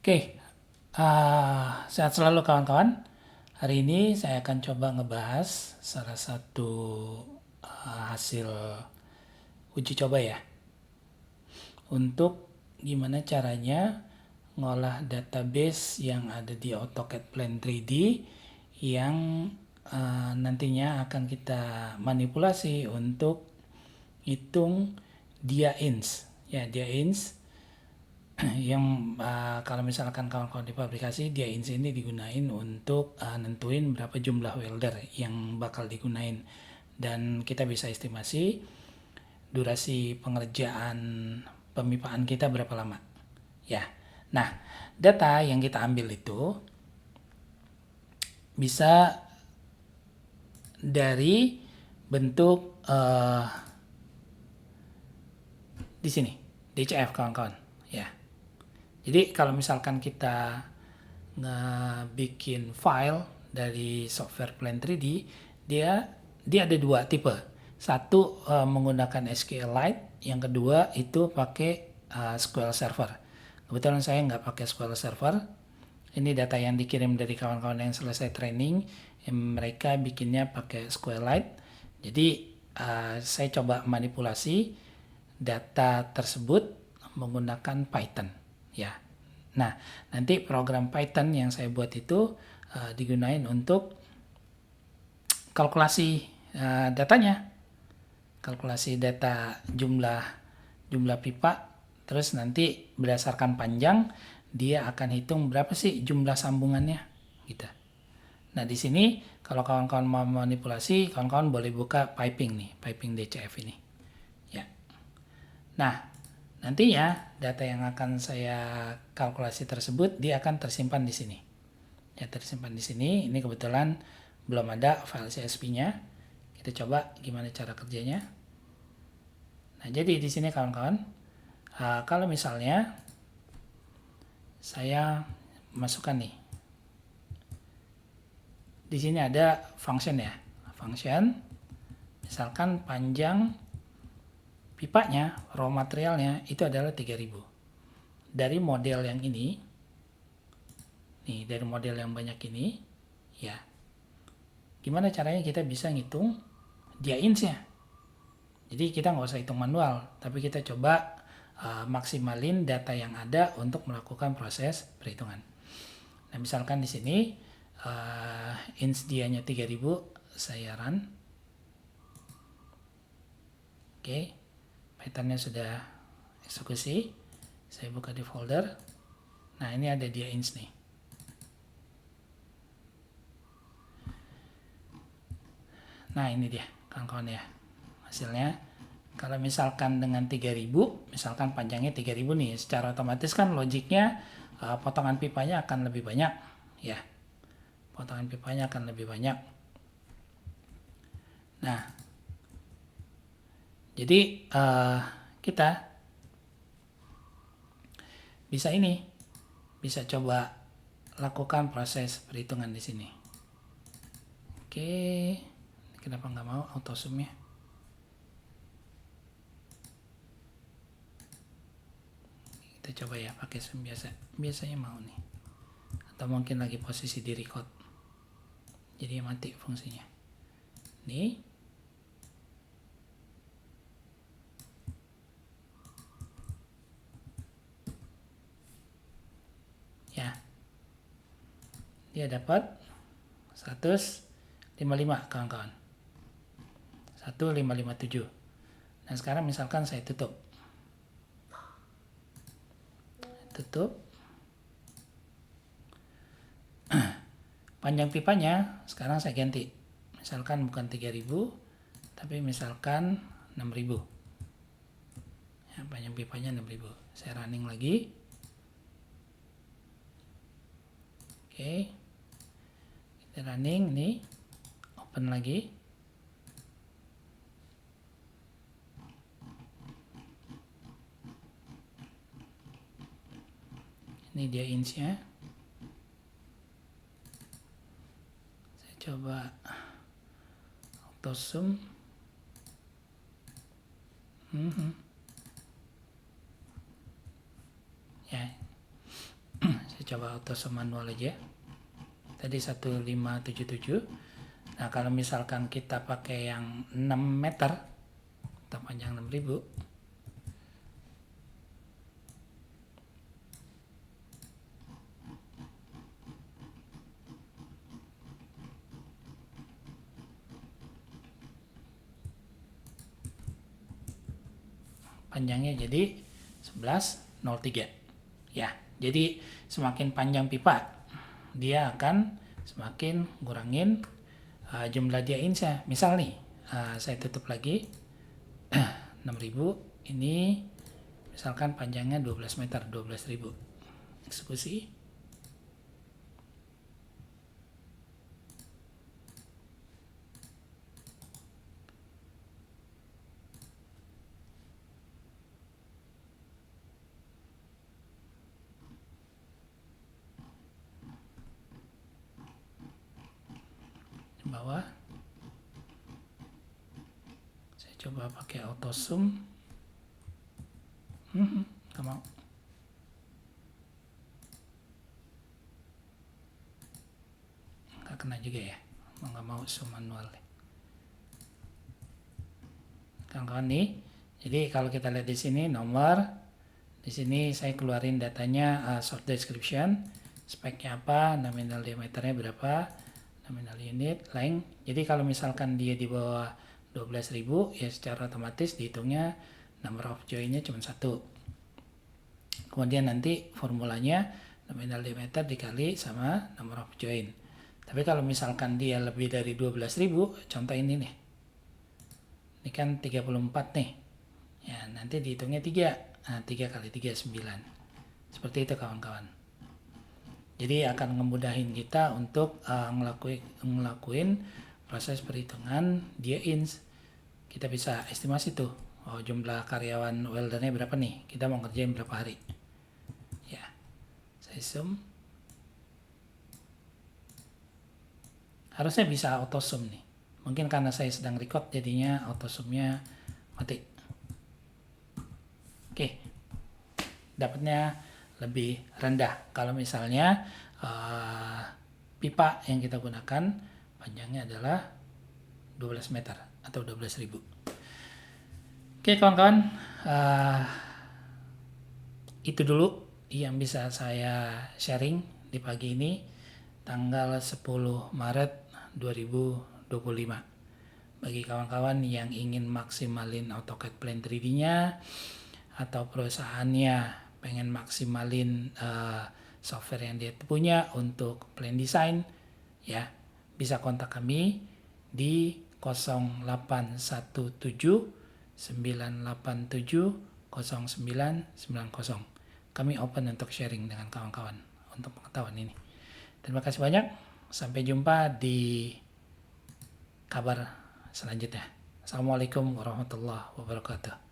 Oke, sehat selalu kawan-kawan. Hari ini saya akan coba ngebahas salah satu hasil uji coba ya. Untuk gimana caranya ngolah database yang ada di AutoCAD Plan 3D yang nantinya akan kita manipulasi untuk hitung dia-ins. Ya, dia-ins yang kalau misalkan kawan-kawan di pabrikasi dia ini digunain untuk nentuin berapa jumlah welder yang bakal digunain, dan kita bisa estimasi durasi pengerjaan pemipaan kita berapa lama ya. Nah, data yang kita ambil itu bisa dari bentuk di sini DCF kawan-kawan ya. Jadi kalau misalkan kita ngebikin file dari software Plan 3D, dia ada dua tipe. Satu menggunakan SQLite, yang kedua itu pakai SQL Server. Kebetulan saya nggak pakai SQL Server. Ini data yang dikirim dari kawan-kawan yang selesai training, mereka bikinnya pakai SQLite. Jadi saya coba manipulasi data tersebut menggunakan Python ya. Nah, nanti program Python yang saya buat itu digunain untuk kalkulasi datanya, kalkulasi data jumlah pipa, terus nanti berdasarkan panjang dia akan hitung berapa sih jumlah sambungannya gitu. Nah, di sini kalau kawan-kawan mau manipulasi, kawan-kawan boleh buka piping nih, piping DCF ini ya. Nah, nantinya data yang akan saya kalkulasi tersebut dia akan tersimpan di sini. Ya, tersimpan di sini. Ini kebetulan belum ada file CSV-nya. Kita coba gimana cara kerjanya. Nah, jadi di sini kawan-kawan, kalau misalnya saya masukkan nih, di sini ada function ya, function. Misalkan panjang pipanya, raw materialnya itu adalah 3000. Dari model yang ini, nih dari model yang banyak ini, ya, gimana caranya kita bisa ngitung dia ins-nya. Jadi kita nggak usah hitung manual, tapi kita coba maksimalin data yang ada untuk melakukan proses perhitungan. Nah, misalkan di sini ins dianya 3000, saya run. Oke, Python-nya sudah eksekusi. Saya buka di folder. Nah, ini ada dia ins nih. Nah, ini dia kawan-kawan ya hasilnya. Kalau misalkan dengan 3000, misalkan panjangnya 3000 nih, secara otomatis kan logiknya potongan pipanya akan lebih banyak ya. Potongan pipanya akan lebih banyak. Nah, jadi kita bisa coba lakukan proses perhitungan di sini. Oke, kenapa nggak mau auto zoom ya? Kita coba ya pakai zoom biasanya mau nih, atau mungkin lagi posisi di record jadi mati fungsinya nih. Ya, dia dapat 155 kawan-kawan, 1557. Nah, sekarang misalkan saya tutup panjang pipanya sekarang saya ganti, misalkan bukan 3000 tapi misalkan 6000 ya, panjang pipanya 6000. Saya running lagi. Oke, kita running nih, open lagi. Ini dia ins-nya. Saya coba auto zoom. Ya, saya coba auto sum manual aja. Tadi 1577. Nah, kalau misalkan kita pakai yang 6 meter atau panjang 6000, panjangnya jadi 1103 ya. Jadi semakin panjang pipa, dia akan semakin ngurangin jumlah dia insya. Misal nih, saya tutup lagi 6000, ini misalkan panjangnya 12 meter, 12.000. Eksekusi. Bawah saya coba pakai auto zoom. Nggak mau. Nggak kena juga ya, nggak mau zoom manual. Kawan-kawan nih, jadi kalau kita lihat di sini nomor, di sini saya keluarin datanya, short description, speknya apa, nominal diameternya berapa, nominal unit, length. Jadi kalau misalkan dia di bawah 12.000 ya secara otomatis dihitungnya number of joinnya cuma 1. Kemudian nanti formulanya nominal diameter dikali sama number of join. Tapi kalau misalkan dia lebih dari 12.000, contoh ini nih, ini kan 34 nih ya, nanti dihitungnya 3. Nah, 3 kali 3 9. Seperti itu kawan-kawan. Jadi akan ngemudahin kita untuk ngelakuin proses perhitungan dia ins. Kita bisa estimasi tuh, jumlah karyawan weldernya berapa nih, kita mau ngerjain berapa hari ya. Saya zoom, harusnya bisa auto zoom nih. Mungkin karena saya sedang record jadinya auto zoomnya mati. Oke, dapatnya lebih rendah kalau misalnya pipa yang kita gunakan panjangnya adalah 12 meter atau 12.000. Oke kawan-kawan, itu dulu yang bisa saya sharing di pagi ini, tanggal 10 Maret 2025. Bagi kawan-kawan yang ingin maksimalin AutoCAD Plan 3D-nya atau perusahaannya pengen maksimalin software yang dia punya untuk plan design ya, bisa kontak kami di 0817 987 0990. Kami open untuk sharing dengan kawan-kawan untuk pengetahuan ini. Terima kasih banyak, sampai jumpa di kabar selanjutnya. Assalamualaikum warahmatullahi wabarakatuh.